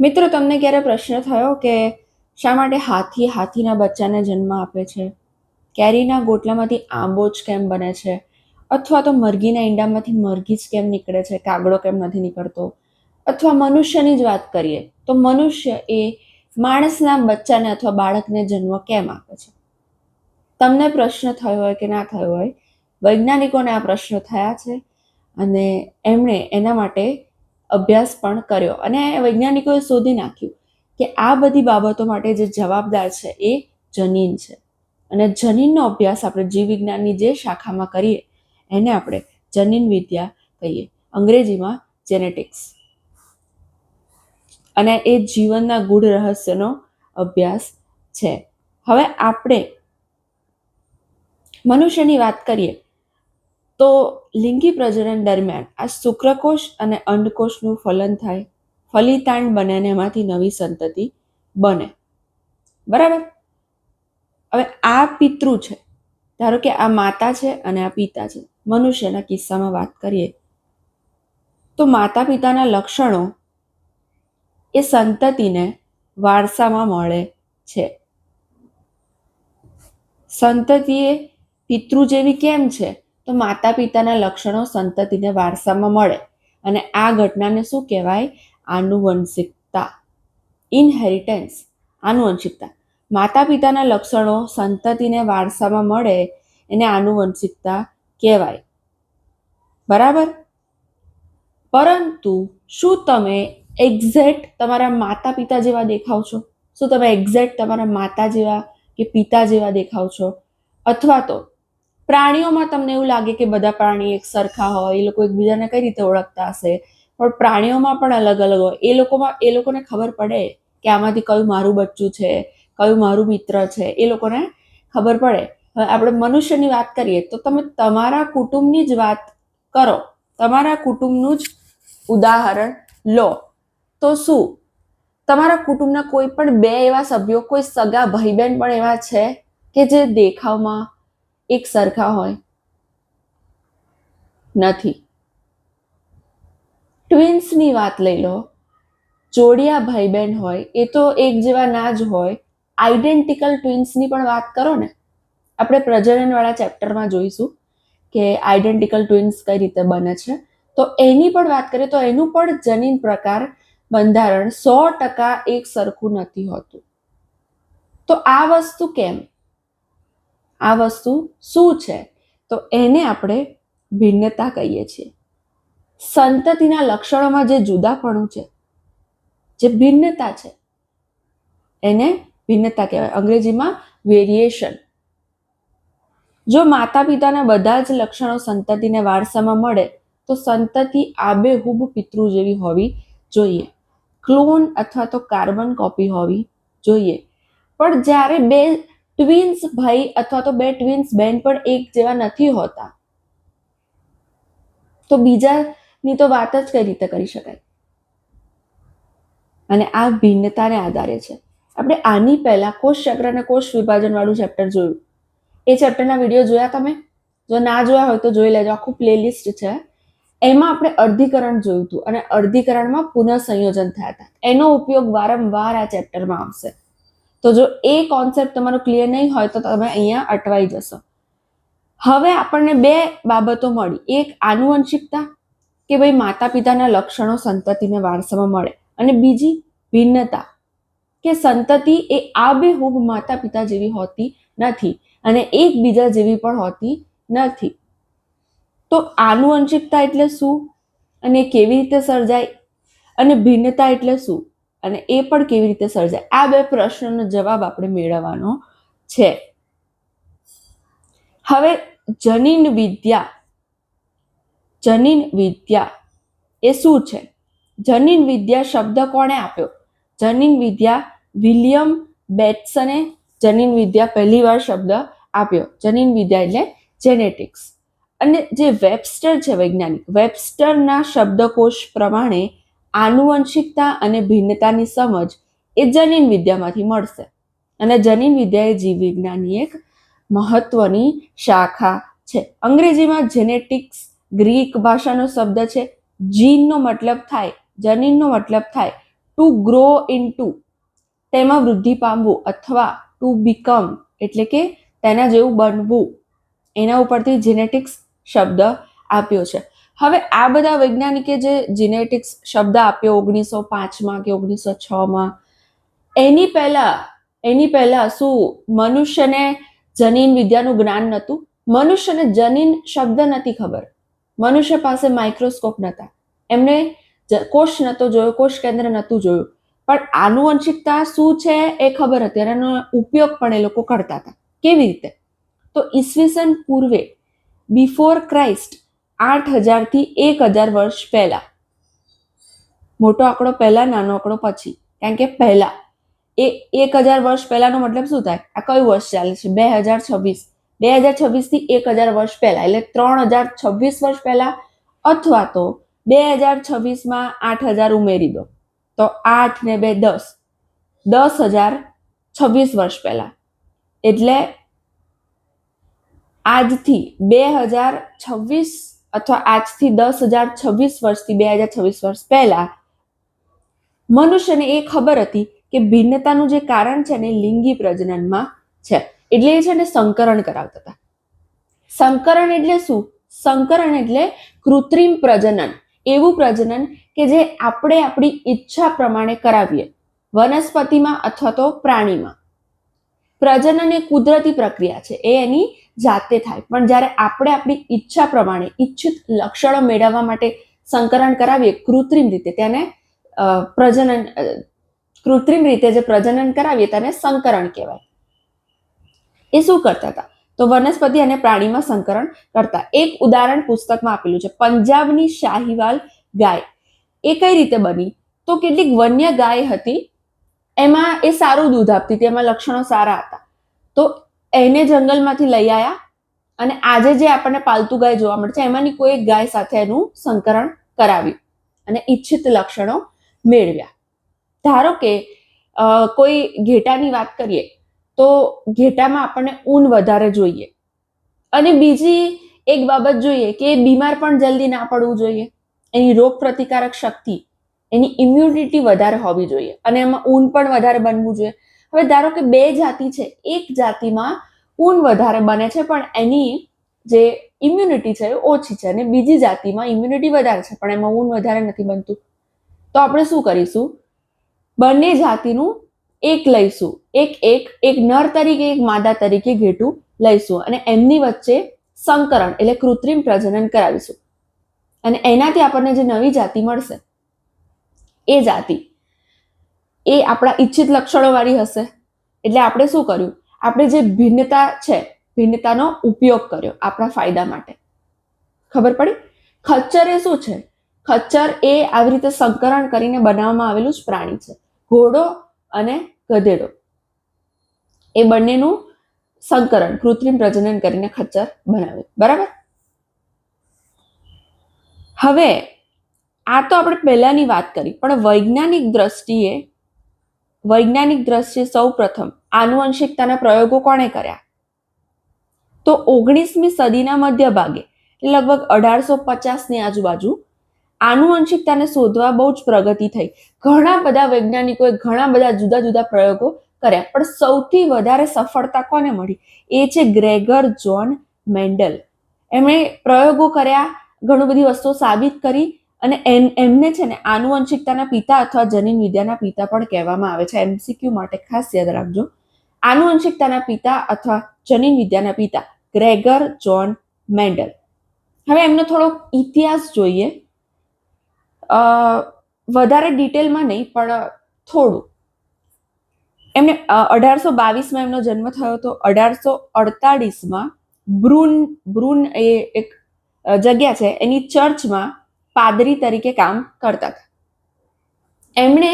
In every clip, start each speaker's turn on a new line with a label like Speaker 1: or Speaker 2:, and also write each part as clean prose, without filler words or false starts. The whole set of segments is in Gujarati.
Speaker 1: મિત્રો, તમને ક્યારે પ્રશ્ન થયો કે શા માટે હાથી હાથીના બચ્ચાને જન્મ આપે છે? કેરીના ગોટલામાંથી આંબો જ કેમ બને છે? અથવા તો મરઘીના ઈંડામાંથી મરઘી જ કેમ નીકળે છે, કાગડો કેમ નથી નીકળતો? અથવા મનુષ્યની જ વાત કરીએ તો મનુષ્ય એ માણસના બચ્ચાને અથવા બાળકને જન્મ કેમ આપે છે? તમને પ્રશ્ન થયો હોય કે ના થયો હોય, વૈજ્ઞાનિકોને આ પ્રશ્નો થયા છે અને એમણે એના માટે અભ્યાસ પણ કર્યો અને વૈજ્ઞાનિકોએ શોધી નાખ્યું કે આ બધી બાબતો માટે જે જવાબદાર છે એ જનીન છે. અને જનીનનો અભ્યાસ આપણે જીવ વિજ્ઞાનની જે શાખામાં કરીએ એને આપણે જનીન વિદ્યા કહીએ, અંગ્રેજીમાં જેનેટિક્સ. અને એ જીવનના ગૂઢ રહસ્યનો અભ્યાસ છે. હવે આપણે મનુષ્યની વાત કરીએ તો લિંગી પ્રજનન દરમિયાન આ શુક્રકોષ અને અંડકોષનું ફલન થાય, ફલિતાંડ બને અને એમાંથી નવી સંતતિ બને. બરાબર? હવે આ પિતૃ છે, ધારો કે આ માતા છે અને આ પિતા છે. મનુષ્યના કિસ્સામાં વાત કરીએ તો માતા પિતાના લક્ષણો એ સંતતિને વારસામાં મળે છે. સંતતિ એ પિતૃ જેવી કેમ છે? તો માતા પિતાના લક્ષણો સંતતિને વારસામાં મળે અને આ ઘટનાને શું કહેવાય? આનુવંશિકતા, ઇનહેરિટન્સ. આનુવંશિકતા, માતા પિતાના લક્ષણો સંતતિને વારસામાં મળે એને આનુવંશિકતા કહેવાય. બરાબર? પરંતુ શું તમે એક્ઝેક્ટ તમારા માતા પિતા જેવા દેખાવ છો? શું તમે એક્ઝેક્ટ તમારા માતા જેવા કે પિતા જેવા દેખાવ છો? અથવા તો પ્રાણીઓમાં તમને એવું લાગે કે બધા પ્રાણી એક સરખા હોય, એ લોકો એકબીજાને કઈ રીતે ઓળખતા હશે? પણ પ્રાણીઓમાં પણ અલગ અલગ હોય. એ લોકોને ખબર પડે કે આમાંથી કયું મારું બચ્ચું છે, કયું મારું મિત્ર છે, એ લોકોને ખબર પડે. હવે આપણે મનુષ્યની વાત કરીએ તો તમે તમારા કુટુંબની જ વાત કરો, તમારા કુટુંબનું જ ઉદાહરણ લો તો શું તમારા કુટુંબના કોઈ પણ બે એવા સભ્યો, કોઈ સગા ભાઈ બહેન પણ એવા છે કે જે દેખાવમાં એક સરખા હોય? નથી. ટ્વિન્સની વાત લઈ લો, જોડિયા ભાઈ બહેન હોય એ તો એક જેવા ના જ હોય. આઈડેન્ટિકલ ટ્વિન્સની પણ વાત કરો ને, આપણે પ્રજનનવાળા ચેપ્ટરમાં જોઈશું કે આઈડેન્ટિકલ ટ્વિન્સ કઈ રીતે બને છે. તો એની પણ વાત કરીએ તો એનું પણ જનીન પ્રકાર બંધારણ 100% એક સરખું નથી હોતું. તો આ વસ્તુ કેમ? આ વસ્તુ શું છે? તો એને આપણે ભિન્નતા કહીએ છીએ. સંતતિના લક્ષણોમાં જે જુદાપણું છે, જે ભિન્નતા છે, એને ભિન્નતા કહેવાય, અંગ્રેજીમાં વેરિએશન. જો માતા પિતાના બધા જ લક્ષણો સંતતિને વારસામાં મળે તો સંતતિ આબેહૂબ પિતૃ જેવી હોવી જોઈએ, ક્લોન અથવા તો કાર્બન કોપી હોવી જોઈએ. પણ જ્યારે બે ટ્વિન્સ ભાઈ અથવા તો બે ટ્વિન્સ બહેન પણ એક જેવા નથી હોતા તો બીજાની તો વાત જ કઈ રીતે કરી શકાય? અને આ ભિન્નતાને આધારે છે. આપણે આની પહેલા કોષચક્ર અને કોષ વિભાજન વાળું ચેપ્ટર જોયું. એ ચેપ્ટરના વિડીયો જોયા તમે? જો ના જોયા હોય તો જોઈ લેજો, આખું પ્લેલિસ્ટ છે. એમાં આપણે અર્ધીકરણ જોયું હતું અને અર્ધીકરણમાં પુનઃસંયોજન થયા હતા. એનો ઉપયોગ વારંવાર આ ચેપ્ટરમાં આવશે. તો જો એ કોન્સેપ્ટ તમારો ક્લિયર નહીં હોય તો તમે અહીંયા અટવાઈ જશો. હવે આપણને બે બાબતો મળી, એક આનુવંશિકતા કે ભાઈ માતા પિતાના લક્ષણો સંતતિને વારસામાં મળે, અને બીજી ભિન્નતા કે સંતતિ એ આબેહૂબ માતા પિતા જેવી હોતી નથી અને એકબીજા જેવી પણ હોતી નથી. તો આનુવંશિકતા એટલે શું અને કેવી રીતે સર્જાય, અને ભિન્નતા એટલે શું અને એ પણ કેવી રીતે સર્જાય? આ બે પ્રશ્નોનો જવાબ આપણે મેળવવાનો છે. હવે જનીન વિદ્યા એ શું છે? જનીન વિદ્યા શબ્દ કોણે આપ્યો? જનીન વિદ્યા વિલિયમ બેટ્સને જનીન વિદ્યા પહેલી વાર શબ્દ આપ્યો. જનીન વિદ્યા એટલે જેનેટિક્સ. અને જે વેબસ્ટર છે વૈજ્ઞાનિક, વેબસ્ટરના શબ્દકોશ પ્રમાણે આનુવંશિકતા અને ભિન્નતાની સમજ એ જનીન વિદ્યામાંથી મળશે. અને જનીન વિદ્યા એ જીવ વિજ્ઞાનની એક મહત્વની શાખા છે. અંગ્રેજીમાં જેનેટિક્સ ગ્રીક ભાષાનો શબ્દ છે. જીનનો મતલબ થાય, જનીનનો મતલબ થાય ટુ ગ્રો ઇનટુ, તેમાં વૃદ્ધિ પામવું, અથવા ટુ બીકમ એટલે કે તેના જેવું બનવું, એના ઉપરથી જીનેટિક્સ શબ્દ આપ્યો છે. હવે આ બધા વૈજ્ઞાનિકે જે જીનેટિક્સ શબ્દ આપ્યો 1905માં કે 1906માં, એની પહેલા શું મનુષ્યને જનીન વિદ્યાનું જ્ઞાન નહોતું? મનુષ્યને જનીન શબ્દ નથી ખબર, મનુષ્ય પાસે માઇક્રોસ્કોપ નહોતા, એમને કોષ નહોતો જોયો, કોષ કેન્દ્ર નહોતું જોયું, પણ આનુવંશિકતા શું છે એ ખબર હતી અને એનો ઉપયોગ પણ એ લોકો કરતા હતા. કેવી રીતે? તો ઈસવીસન પૂર્વે, બિફોર ક્રાઇસ્ટ, 8000 થી 1000 વર્ષ પહેલા, મોટો આંકડો પહેલા, નાનો આંકડો પછી, કારણ કે પહેલા એ 1000 વર્ષ પહેલાનો મતલબ શું થાય? આ કયું વર્ષ ચાલે છે? 2026. 2026 થી 1000 વર્ષ પહેલા એટલે 3026 વર્ષ પહેલા, અથવા તો 2026માં 8000 ઉમેરી દો તો 8 ને 2 10, 10,026 વર્ષ પહેલા. એટલે આજથી 2026 અથવા આજથી 10,026 વર્ષથી 2026 વર્ષ પહેલા મનુષ્યને એ ખબર હતી કે ભિન્નતાનું જે કારણ છે ને લિંગી પ્રજનનમાં છે. એટલે એ છે ને સંકરણ કરાવતા હતા. સંકરણ એટલે શું? સંકરણ એટલે કૃત્રિમ પ્રજનન, એવું પ્રજનન કે જે આપણે આપણી ઈચ્છા પ્રમાણે કરાવીએ, વનસ્પતિમાં અથવા તો પ્રાણીમાં. પ્રજનન એ કુદરતી પ્રક્રિયા છે, એ એની જાતે થાય, પણ જ્યારે આપણે આપણી ઈચ્છા પ્રમાણે ઈચ્છિત લક્ષણો મેળવવા માટે સંકરણ કરાવીએ કૃત્રિમ રીતે, તેને કૃત્રિમ રીતે જે પ્રજનન કરાવીએ તેને સંકરણ કહેવાય. એ શું કરતા હતા? તો વનસ્પતિ અને પ્રાણીમાં સંકરણ કરતા. એક ઉદાહરણ પુસ્તકમાં આપેલું છે, પંજાબની શાહીવાલ ગાય. એ કઈ રીતે બની? તો કેટલીક વન્ય ગાય હતી, એમાં એ સારું દૂધ આપતી હતી, એમાં લક્ષણો સારા હતા, તો એને જંગલમાંથી લઈ આવ્યા અને આજે જે આપણને પાલતુ ગાય જોવા મળે છે એમાંની કોઈ એક ગાય સાથે એનું સંકરણ કરાવ્યું અને ઈચ્છિત લક્ષણો મેળવ્યા. ધારો કે કોઈ ઘેટાની વાત કરીએ તો ઘેટામાં આપણને ઊન વધારે જોઈએ, અને બીજી એક બાબત જોઈએ કે બીમાર પણ જલ્દી ના પડવું જોઈએ, એની રોગ પ્રતિકારક શક્તિ, એની ઇમ્યુનિટી વધારે હોવી જોઈએ, અને એમાં ઊન પણ વધારે બનવું જોઈએ. હવે ધારો કે બે જાતિ છે, એક જાતિમાં ઊન વધારે બને છે પણ એની જે ઇમ્યુનિટી છે એ ઓછી છે, અને બીજી જાતિમાં ઇમ્યુનિટી વધારે છે પણ એમાં ઊન વધારે નથી બનતું. તો આપણે શું કરીશું? બંને જાતિનું એક લઈશું, એક નર તરીકે એક માદા તરીકે ઘેટું લઈશું અને એમની વચ્ચે સંકરણ એટલે કૃત્રિમ પ્રજનન કરાવીશું, અને એનાથી આપણને જે નવી જાતિ મળશે એ જાતિ એ આપણા ઈચ્છિત લક્ષણો વાળી હશે. એટલે આપણે શું કર્યું? આપણે જે ભિન્નતા છે, ભિન્નતાનો ઉપયોગ કર્યો આપણા ફાયદા માટે. ખબર પડી? ખચ્ચર એ શું છે? ખચ્ચર એ આવી રીતે સંકરણ કરીને બનાવવામાં આવેલું જ પ્રાણી છે. ઘોડો અને ગધેડો એ બંનેનું સંકરણ કૃત્રિમ પ્રજનન કરીને ખચ્ચર બનાવ્યું. બરાબર? હવે આ તો આપણે પહેલાની વાત કરી, પણ વૈજ્ઞાનિક દ્રષ્ટિએ સૌ પ્રથમ આનુવંશિકતાના પ્રયોગો કોણે કર્યા? તો 19મી સદીના મધ્ય ભાગે, લગભગ 1850ની આજુબાજુ આનુવંશિકતાને શોધવા બહુ જ પ્રગતિ થઈ. ઘણા બધા વૈજ્ઞાનિકોએ ઘણા બધા જુદા જુદા પ્રયોગો કર્યા, પણ સૌથી વધારે સફળતા કોને મળી? એ છે ગ્રેગર જોન મેન્ડલ. એમણે પ્રયોગો કર્યા, ઘણી બધી વસ્તુઓ સાબિત કરી, અને એમને છે ને આનુવંશિકતાના પિતા અથવા જનીન વિદ્યાના પિતા પણ કહેવામાં આવે છે. MCQ માટે ખાસ યાદ રાખજો, આનુવંશિકતાના પિતા અથવા જનીન વિદ્યાના પિતા ગ્રેગર જોન મેન્ડલ. હવે એમનો થોડો ઇતિહાસ જોઈએ, વધારે ડિટેલમાં નહીં પણ થોડું. એમને 1822માં એમનો જન્મ થયો હતો. 1848માં બ્રુન એ એક જગ્યા છે, એની ચર્ચમાં પાદરી તરીકે કામ કરતા હતા. એમણે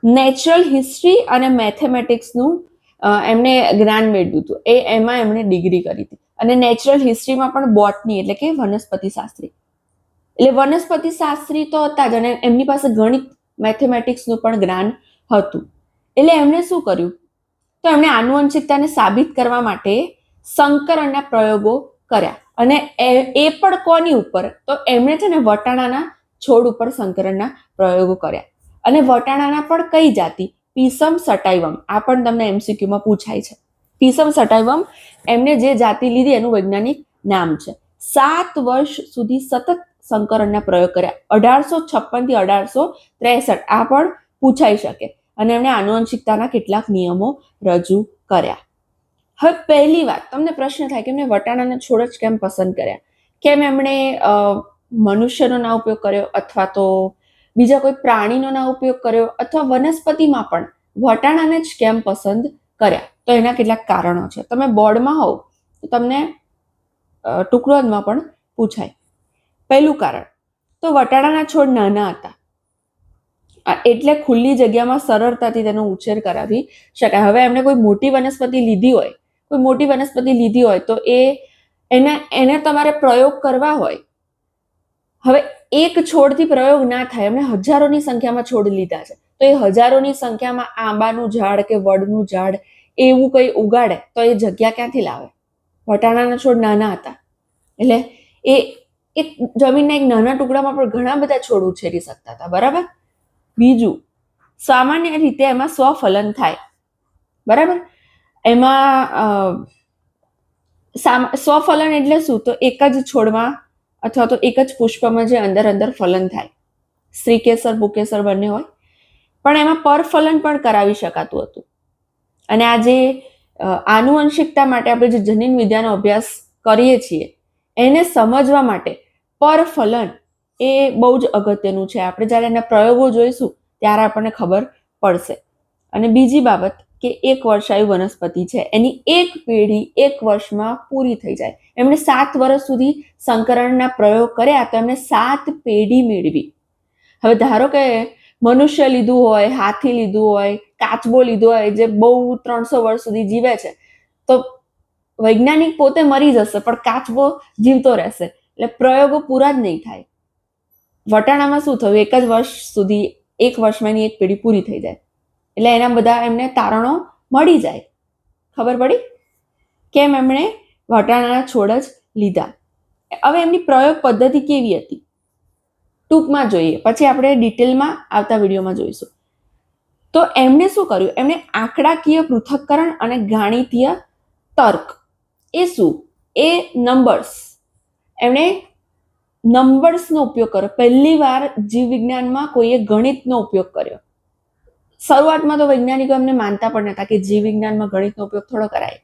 Speaker 1: નેચરલ હિસ્ટ્રી અને મેથેમેટિક્સનું એમને જ્ઞાન મેળવ્યું હતું. એમાં એમણે ડિગ્રી કરી હતી, અને નેચરલ હિસ્ટ્રીમાં પણ બોટની એટલે કે વનસ્પતિ શાસ્ત્રી. એટલે વનસ્પતિ શાસ્ત્રી તો હતા જ, અને એમની પાસે ગણિત મેથેમેટિક્સનું પણ જ્ઞાન હતું. એટલે એમણે શું કર્યું? તો એમણે આનુવંશિકતાને સાબિત કરવા માટે સંકરણના પ્રયોગો કર્યા, અને એ પણ કોની ઉપર? તો એમણે છે ને વટાણાના છોડ ઉપર સંકરણના પ્રયોગો કર્યા. અને વટાણાના પણ કઈ જાતિ? પીસમ સટાઇવમ. આ પણ તમને એમસીક્યુમાં પૂછાય છે. પીસમ સટાઇવમ એમને જે જાતિ લીધી એનું વૈજ્ઞાનિક નામ છે. 7 વર્ષ સુધી સતત સંકરણના પ્રયોગ કર્યા. 1856 થી 1863 આ પણ પૂછાઈ શકે. અને એમણે આનુવંશિકતાના કેટલાક નિયમો રજૂ કર્યા. હવે પહેલી વાત તમને પ્રશ્ન થાય કે એમણે વટાણાના છોડ જ કેમ પસંદ કર્યા? કેમ એમણે મનુષ્યનો ના ઉપયોગ કર્યો અથવા તો બીજા કોઈ પ્રાણીનો ના ઉપયોગ કર્યો અથવા વનસ્પતિમાં પણ વટાણાને જ કેમ પસંદ કર્યા? તો એના કેટલાક કારણો છે. તમે બોર્ડમાં હોવ તો તમને ટુકડોમાં પણ પૂછાય. પહેલું કારણ તો વટાણાના છોડ નાના હતા એટલે ખુલ્લી જગ્યામાં સરળતાથી તેનો ઉછેર કરાવી શકાય. હવે એમણે કોઈ મોટી વનસ્પતિ લીધી હોય તો એને તમારે પ્રયોગ કરવા હોય. હવે એક છોડથી પ્રયોગ ના થાય. એમણે હજારોની સંખ્યામાં છોડ લીધા છે તો એ હજારોની સંખ્યામાં આંબાનું ઝાડ કે વડનું ઝાડ એવું કંઈ ઉગાડે તો એ જગ્યા ક્યાંથી લાવે? વટાણાના છોડ નાના હતા એટલે એ એક જમીનના એક નાના ટુકડામાં પણ ઘણા બધા છોડ ઉછેરી શકતા હતા. બરાબર. બીજું, સામાન્ય રીતે એમાં સ્વફલન થાય. બરાબર. એમાં સ્વફલન એટલે શું? તો એક જ છોડમાં અથવા તો એક જ પુષ્પમાં જે અંદર ફલન થાય. સ્ત્રીકેસર પુકેસર બંને હોય પણ એમાં પરફલન પણ કરાવી શકાતું હતું. અને આ જે આનુવંશિકતા માટે આપણે જે જનીન વિદ્યાનો અભ્યાસ કરીએ છીએ એને સમજવા માટે પરફલન એ બહુ જ અગત્યનું છે. આપણે જ્યારે એના પ્રયોગો જોઈશું ત્યારે આપણને ખબર પડશે. અને બીજી બાબત કે 1 વર્ષાયુ વનસ્પતિ છે એની એક પેઢી 1 વર્ષમાં પૂરી થઈ જાય. એમણે 7 વર્ષ સુધી સંકરણના પ્રયોગ કર્યા તો એમણે 7 પેઢી મેળવી. હવે ધારો કે મનુષ્ય લીધું હોય, હાથી લીધું હોય, કાચબો લીધો હોય જે બહુ 300 વર્ષ સુધી જીવે છે તો વૈજ્ઞાનિક પોતે મરી જશે પણ કાચબો જીવતો રહેશે એટલે પ્રયોગો પૂરા જ નહીં થાય. વટાણામાં શું થયું? 1 જ વર્ષ સુધી 1 વર્ષમાં એની એક પેઢી પૂરી થઈ જાય એટલે એના બધા એમને તારણો મળી જાય. ખબર પડી કેમ એમણે વટાણાના છોડ જ લીધા? હવે એમની પ્રયોગ પદ્ધતિ કેવી હતી ટૂંકમાં જોઈએ, પછી આપણે ડિટેલમાં આવતા વિડીયોમાં જોઈશું. તો એમણે શું કર્યું? એમણે આંકડાકીય પૃથક્કરણ અને ગાણિતીય તર્ક એ શું? એ નંબર્સ. એમણે નંબર્સનો ઉપયોગ કર્યો. પહેલી વાર જીવ વિજ્ઞાનમાં કોઈએ ગણિતનો ઉપયોગ કર્યો. શરૂઆતમાં તો વૈજ્ઞાનિકો એમને માનતા પણ નતા કે જીવ વિજ્ઞાનમાં ગણિતનો ઉપયોગ થોડો કરાય,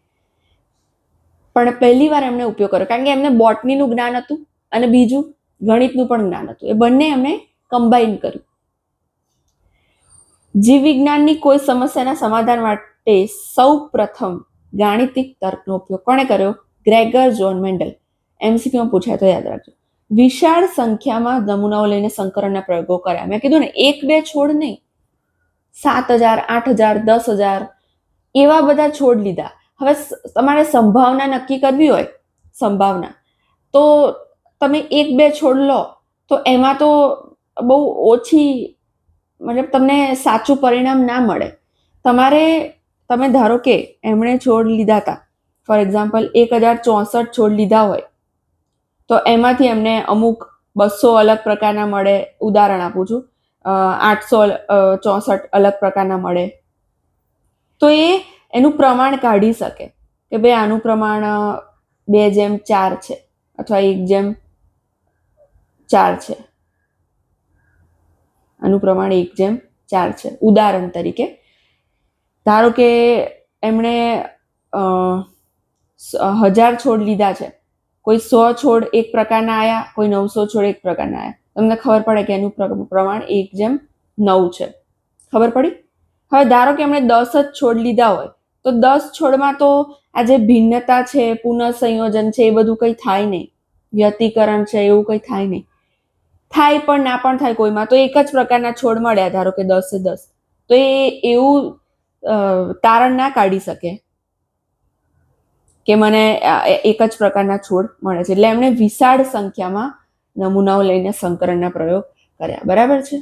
Speaker 1: પણ પહેલી વાર એમણે ઉપયોગ કર્યો કારણ કે એમને બોટનીનું જ્ઞાન હતું અને બીજું ગણિતનું પણ જ્ઞાન હતું. એ બંને એમણે કમ્બાઈન કર્યું. જીવ વિજ્ઞાનની કોઈ સમસ્યાના સમાધાન માટે સૌ પ્રથમ ગાણિતિક તર્કનો ઉપયોગ કોણે કર્યો? Gregor John Mendel. એમસીક્યુમાં પૂછાય તો યાદ રાખજો. વિશાળ સંખ્યામાં નમૂનાઓ લઈને સંકરણના પ્રયોગો કર્યા. મેં કીધું ને 1-2 છોડ નહીં, 7,000, 8,000, 10,000 એવા બધા છોડ લીધા. હવે તમારે સંભાવના નક્કી કરવી હોય તો તમે 1-2 છોડ લો તો એમાં તો બહુ ઓછી મતલબ તમને સાચું પરિણામ ના મળે. તમે ધારો કે એમણે છોડ લીધા હતા, ફોર એક્ઝામ્પલ 1064 છોડ લીધા હોય તો એમાંથી એમને અમુક 200 અલગ પ્રકારના મળે. ઉદાહરણ આપું છું, 864 અલગ પ્રકારના મળે તો એનું પ્રમાણ કાઢી શકે કે ભાઈ આનું પ્રમાણ 2:4 છે અથવા 1:4 છે. આનું પ્રમાણ 1:4 છે. ઉદાહરણ તરીકે ધારો કે એમણે 1000 છોડ લીધા છે, કોઈ 100 છોડ એક પ્રકારના આવ્યા, કોઈ 900 છોડ એક પ્રકારના આવ્યા. તમને ખબર પડે કે એનું પ્રમાણ 1:9 છે. ખબર પડી? હવે ધારો કે એમણે 10 જ છોડ લીધા હોય તો 10 છોડમાં તો આ જે ભિન્નતા છે, પુનઃસંયોજન છે એ બધું કંઈ થાય નહીં, વ્યતિકરણ છે એવું કંઈ થાય નહીં. થાય પણ ના પણ થાય કોઈમાં, તો એક જ પ્રકારના છોડ મળ્યા ધારો કે 10 તો એ એવું તારણ ના કાઢી શકે કે મને એક જ પ્રકારના છોડ મળે છે. એટલે એમણે વિશાળ સંખ્યામાં નમૂનાઓ લઈને સંકરણના પ્રયોગ કર્યા. બરાબર છે?